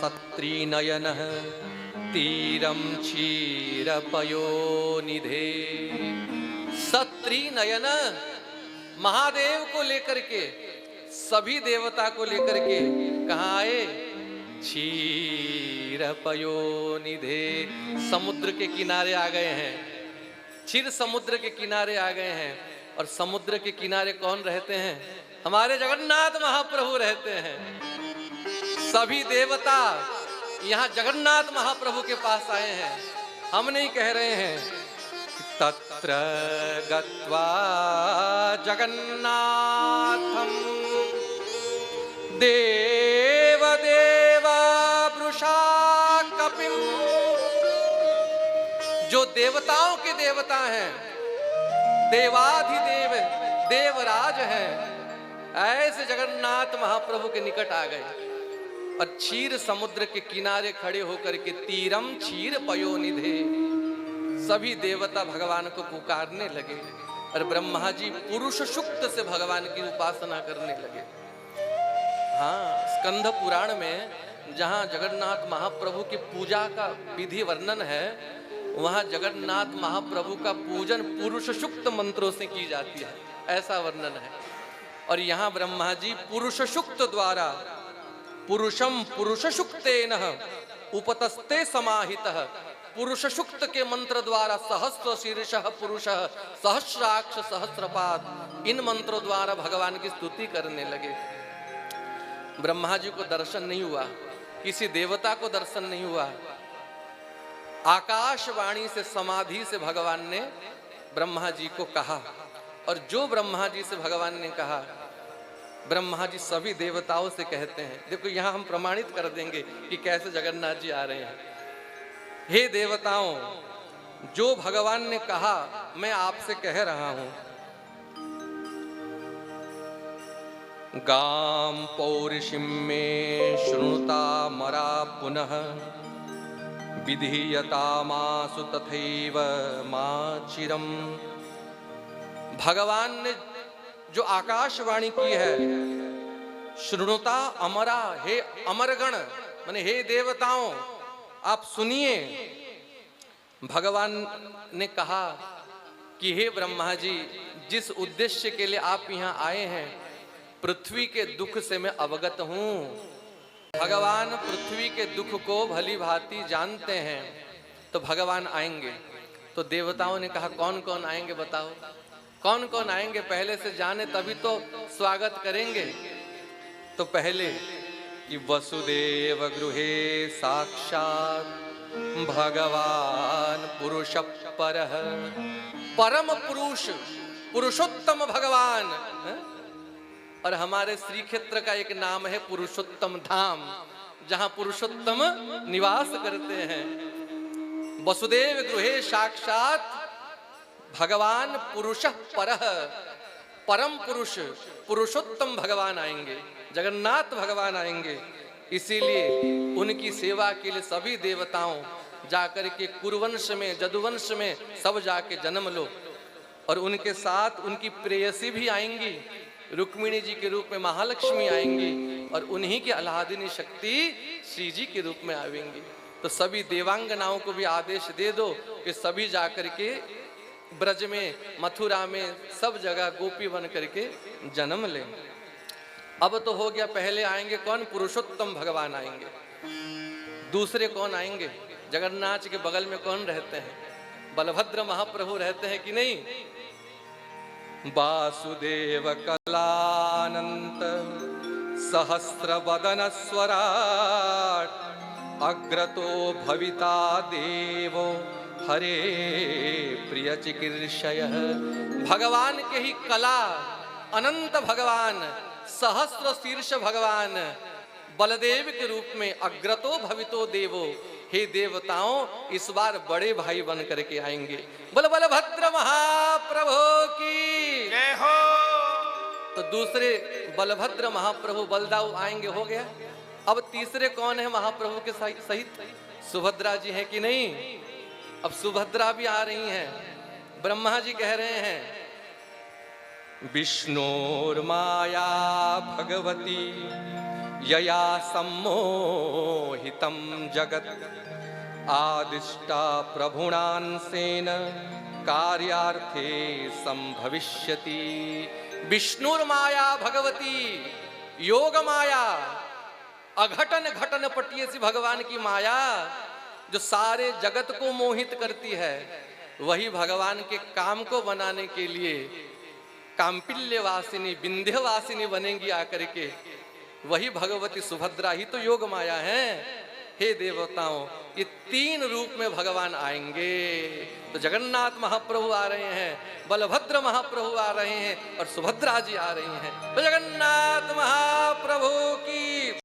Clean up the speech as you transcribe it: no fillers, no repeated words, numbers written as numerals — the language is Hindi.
सत्रिनयनः तीरं क्षीरपयोनिधे। सत्रिनयन, महादेव को लेकर के, सभी देवता को लेकर के कहाँ आए? क्षीरपयोनिधे, समुद्र के किनारे आ गए हैं। क्षीर समुद्र के किनारे आ गए हैं। और समुद्र के किनारे कौन रहते हैं? हमारे जगन्नाथ महाप्रभु रहते हैं। सभी देवता यहाँ जगन्नाथ महाप्रभु के पास आए हैं। हम नहीं कह रहे हैं तत्र गत्वा जगन्नाथम देव देव वृषा कपिम। जो देवताओं के देवता हैं, देवाधिदेव देवराज हैं, ऐसे जगन्नाथ महाप्रभु के निकट आ गए और क्षीर समुद्र के किनारे खड़े होकर के तीरम क्षीर पयोनिधे, सभी देवता भगवान को पुकारने लगे। और ब्रह्मा जी पुरुष सुक्त से भगवान की उपासना करने लगे। हाँ, स्कंद पुराण में जहाँ जगन्नाथ महाप्रभु की पूजा का विधि वर्णन है, वहाँ जगन्नाथ महाप्रभु का पूजन पुरुष सुक्त मंत्रों से की जाती है, ऐसा वर्णन है। और यहाँ ब्रह्मा जी पुरुष सुक्त द्वारा पुरुषम पुरुष सुक्तेन उपतस्ते समाहितः, पुरुष सुक्त के मंत्र द्वारा सहस्र शीर्षः पुरुषः सहस्राक्ष सहस्रपाद, इन मंत्रों द्वारा भगवान की स्तुति करने लगे। ब्रह्मा जी को दर्शन नहीं हुआ, किसी देवता को दर्शन नहीं हुआ। आकाशवाणी से समाधि से भगवान ने ब्रह्मा जी को कहा। और जो ब्रह्मा जी से भगवान ने कहा, ब्रह्मा जी सभी देवताओं से कहते हैं। देखो यहाँ हम प्रमाणित कर देंगे कि कैसे जगन्नाथ जी आ रहे हैं। हे देवताओं, जो भगवान ने कहा मैं आपसे कह रहा हूं। गाम पौरुषिं मे शृणुता मरा पुनः विधीयतामासु तथैव माचिरम। भगवान ने जो आकाशवाणी की है, शृणुता अमरा, हे अमरगण, माने हे देवताओं आप सुनिए। भगवान ने कहा कि हे ब्रह्मा जी, जिस उद्देश्य के लिए आप यहाँ आए हैं, पृथ्वी के दुख से मैं अवगत हूँ। भगवान पृथ्वी के दुख को भली भांति जानते हैं, तो भगवान आएंगे। तो देवताओं ने कहा कौन कौन आएंगे बताओ, कौन कौन आएंगे, पहले से जाने तभी तो स्वागत करेंगे। तो पहले कि वसुदेव गृहे साक्षात भगवान पुरुष परः, परम पुरुष पुरुषोत्तम भगवान। और हमारे श्री क्षेत्र का एक नाम है पुरुषोत्तम धाम, जहां पुरुषोत्तम निवास करते हैं। वसुदेव गृहे साक्षात भगवान पुरुष परः, परम पुरुष पुरुषोत्तम भगवान आएंगे, जगन्नाथ भगवान आएंगे। इसीलिए उनकी सेवा के लिए सभी देवताओं जाकर के कुरुवंश में, जदुवंश में सब जाके जन्म लो। और उनके साथ उनकी प्रेयसी भी आएंगी, रुक्मिणी जी के रूप में महालक्ष्मी आएंगी, और उन्हीं की आह्लादिनी शक्ति श्री जी के रूप में आवेंगी। तो सभी देवांगनाओं को भी आदेश दे दो कि सभी जाकर के ब्रज में, मथुरा में, सब जगह गोपी बन करके जन्म लें। अब तो हो गया, पहले आएंगे कौन? पुरुषोत्तम भगवान आएंगे। दूसरे कौन आएंगे? जगन्नाथ के बगल में कौन रहते हैं? बलभद्र महाप्रभु रहते हैं कि नहीं? वासुदेव कलानंत सहस्र वदन स्वराट अग्रतो भविता देवो हरे प्रिय चिकीर्षय। भगवान के ही कला, अनंत भगवान, सहस्र शीर्ष भगवान बलदेव के रूप में अग्रतो भवितो देवो, हे देवताओं इस बार बड़े भाई बन करके आएंगे। बल बलभद्र महाप्रभु की जय हो। तो दूसरे बलभद्र महाप्रभु बलदाऊ आएंगे, हो गया। अब तीसरे कौन है महाप्रभु के सहित? सुभद्रा जी हैं कि नहीं? अब सुभद्रा भी आ रही हैं। ब्रह्मा जी कह रहे हैं विष्णुर्माया भगवती यया सम्मोहितं जगत् आदिष्टा प्रभुणांसेन कार्यार्थे संभविष्यति। विष्णुर्माया भगवती योग माया, अघटन घटन पटियसी भगवान की माया जो सारे जगत को मोहित करती है, वही भगवान के काम को बनाने के लिए कांपिल्यवासिनी विंध्यवासिनी बनेंगी आकर के। वही भगवती सुभद्रा ही तो योग माया है। हे देवताओं, ये 3 रूप में भगवान आएंगे। तो जगन्नाथ महाप्रभु आ रहे हैं, बलभद्र महाप्रभु आ रहे हैं और सुभद्रा जी आ रही हैं। तो जगन्नाथ महाप्रभु की